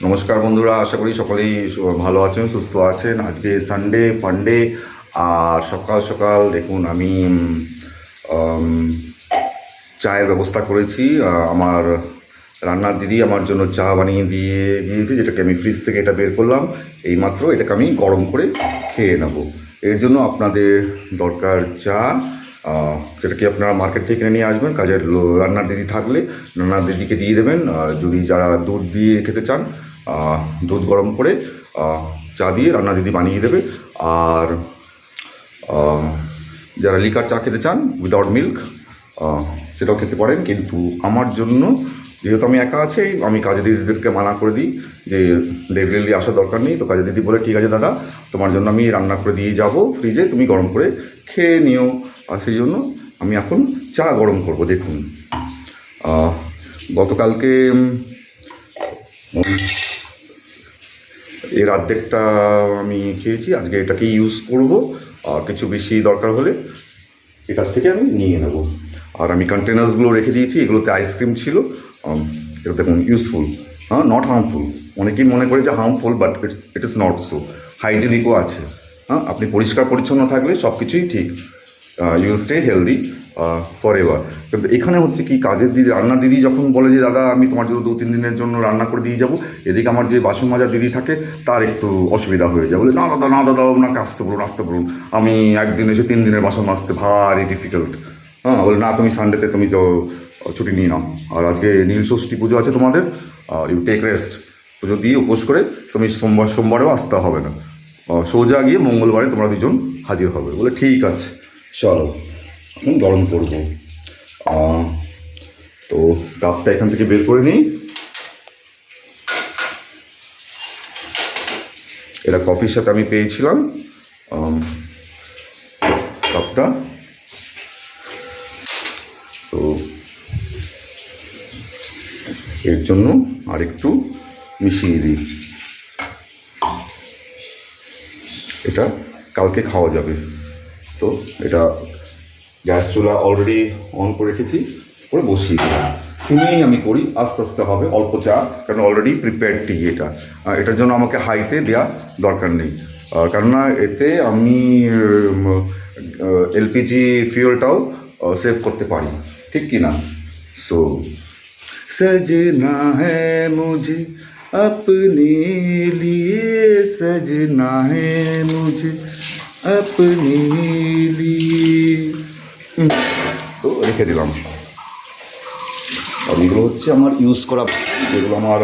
নমস্কার বন্ধুরা, আশা করি সকলেই ভালো আছেন, সুস্থ আছেন। আজকে সানডে ফান্ডে, আর সকাল সকাল দেখুন আমি চায়ের ব্যবস্থা করেছি। আমার রান্নার দিদি আমার জন্য চা বানিয়ে দিয়ে দিয়েছে, যেটাকে আমি ফ্রিজ থেকে এটা বের করলাম এইমাত্র। এটাকে আমি গরম করে খেয়ে নেব। এর জন্য আপনাদের দরকার চা, যেটাকে আপনারা মার্কেট থেকে কিনে নিয়ে আসবেন। কাজের রান্নার দিদি থাকলে রান্নার দিদিকে দিয়ে দেবেন। যদি যারা দুধ দিয়ে খেতে চান, দুধ গরম করে চা দিয়ে রান্না দিদি বানিয়ে দেবে। আর যারা লিকার চা খেতে চান উইদাউট মিল্ক, সেটাও খেতে পারেন। কিন্তু আমার জন্য, যেহেতু আমি একা আছি, আমি কাজের দিদিদেরকে মানা করে দিই যে রেগুলারলি আসার দরকার নেই। তো কাজের দিদি বলে, ঠিক আছে দাদা, তোমার জন্য আমি রান্না করে দিয়ে যাব ফ্রিজে, তুমি গরম করে খেয়ে নিও। আর সেই জন্য আমি এখন চা গরম করব। দেখুন, গতকালকে এর অর্ধেকটা আমি খেয়েছি, আজকে এটাকে ইউজ করব। আর কিছু বেশি দরকার হলে এটার থেকে আমি নিয়ে নেব। আর আমি কন্টেনার্সগুলো রেখে দিয়েছি, এগুলোতে আইসক্রিম ছিল। এটা দেখুন, ইউজফুল, নট হার্মফুল। অনেকেই মনে করে যে harmful, but it is not so. হাইজেনিকও আছে। আপনি পরিষ্কার পরিচ্ছন্ন থাকলে সব কিছুই ঠিক, you will stay healthy forever. কিন্তু এখানে হচ্ছে কি, কাজের দিদি, রান্নার দিদি যখন বলে যে দাদা আমি তোমার জন্য 2-3 দিনের জন্য রান্না করে দিয়ে যাবো, এদিকে আমার যে বাসন মাজার দিদি থাকে তার একটু অসুবিধা হয়ে যায়। বলে, না দাদা না দাদা, আপনাকে আসতে বলুন, আমি একদিন এসে 3 দিনের বাসন মাজতে ভারী ডিফিকাল্ট। বলে, না তুমি সানডেতে তুমি তো ছুটি নিয়ে নাও। আর আজকে নীল ষষ্ঠী পুজো আছে তোমাদের, ইউ টেক রেস্ট। পুজো দিয়ে উপোস করে তুমি সোমবারেও আসতে হবে না, সোজা গিয়ে মঙ্গলবারে তোমরা দুজন হাজির হবে। বলে, ঠিক আছে চলো এখন গরম করবো। তো কাপটা এখান থেকে বের করে নিই। এটা কফির সাথে আমি পেয়েছিলাম কাপটা। তো এর জন্য আরেকটু মিশিয়ে দিই। এটা কালকে খাওয়া যাবে। তো এটা গ্যাস চুলা অলরেডি অন করে রেখেছি, করে বসিয়ে দিই। সিমেই আমি করি, আস্তে আস্তে হবে, অল্প চা, কারণ অলরেডি প্রিপেয়ার্ড টি এটা। এটার জন্য আমাকে হাইতে দেওয়া দরকার নেই, কেননা এতে আমি এলপিজি ফিউলটাও সেভ করতে পারি, ঠিক কি না? সো सजना है मुझे अपने लिए, सजना है मुझे अपने लिए। তো রেখে দিলাম। আর এগুলো হচ্ছে আমার ইউজ করা, যেগুলো আমার